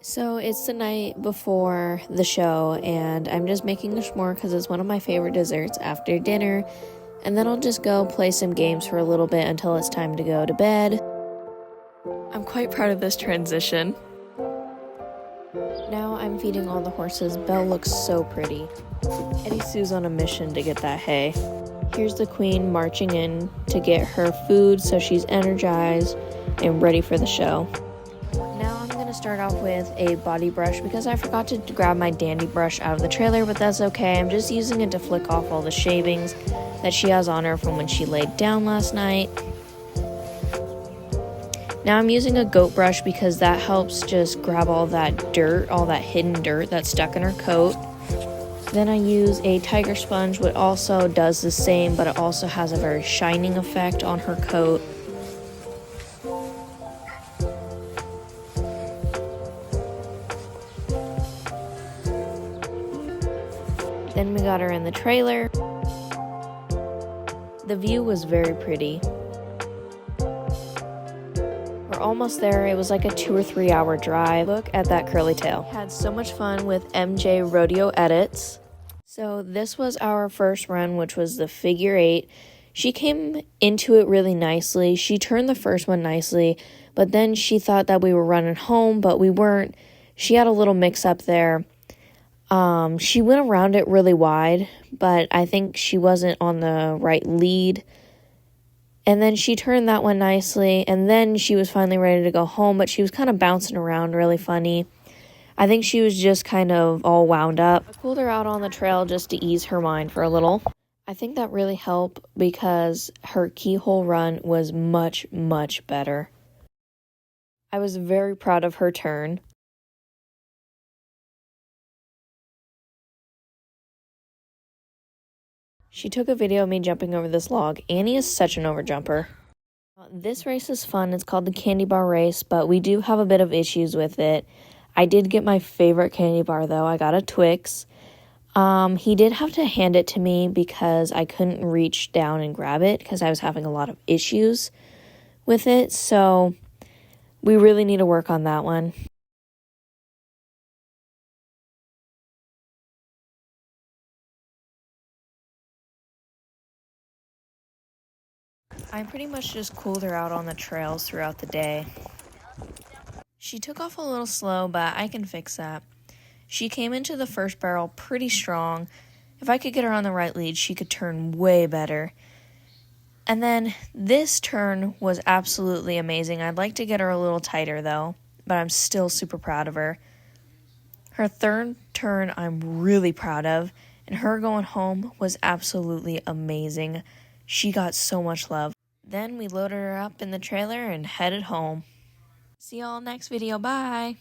So it's the night before the show, and I'm just making a s'more because it's one of my favorite desserts after dinner, and then I'll just go play some games for a little bit until it's time to go to bed. I'm quite proud of this transition. Now I'm feeding all the horses. Belle looks so pretty. Eddie Sue's on a mission to get that hay. Here's the queen marching in to get her food so she's energized and ready for the show. Now I'm going to start off with a body brush because I forgot to grab my dandy brush out of the trailer, but that's okay. I'm just using it to flick off all the shavings that she has on her from when she laid down last night. Now I'm using a goat brush because that helps just grab all that dirt, all that hidden dirt that's stuck in her coat. Then I use a tiger sponge, which also does the same, but it also has a very shining effect on her coat. Then we got her in the trailer. The view was very pretty. We're almost there. It was like a 2 or 3 hour drive. Look at that curly tail. Had so much fun with MJ Rodeo Edits. So this was our first run, which was the figure 8. She came into it really nicely. She turned the first one nicely, but then she thought that we were running home, but we weren't. She had a little mix up there. She went around it really wide, but I think she wasn't on the right lead. And then she turned that one nicely, and then she was finally ready to go home, but she was kind of bouncing around really funny. I think she was just kind of all wound up. I pulled her out on the trail just to ease her mind for a little. I think that really helped because her keyhole run was much, much better. I was very proud of her turn. She took a video of me jumping over this log. Annie is such an overjumper. This race is fun. It's called the Candy Bar Race, but we do have a bit of issues with it. I did get my favorite candy bar, though. I got a Twix. He did have to hand it to me because I couldn't reach down and grab it because I was having a lot of issues with it. So we really need to work on that one. I pretty much just cooled her out on the trails throughout the day. She took off a little slow, but I can fix that. She came into the first barrel pretty strong. If I could get her on the right lead, she could turn way better. And then this turn was absolutely amazing. I'd like to get her a little tighter, though, but I'm still super proud of her. Her third turn I'm really proud of, and her going home was absolutely amazing. She got so much love. Then we loaded her up in the trailer and headed home. See y'all next video. Bye!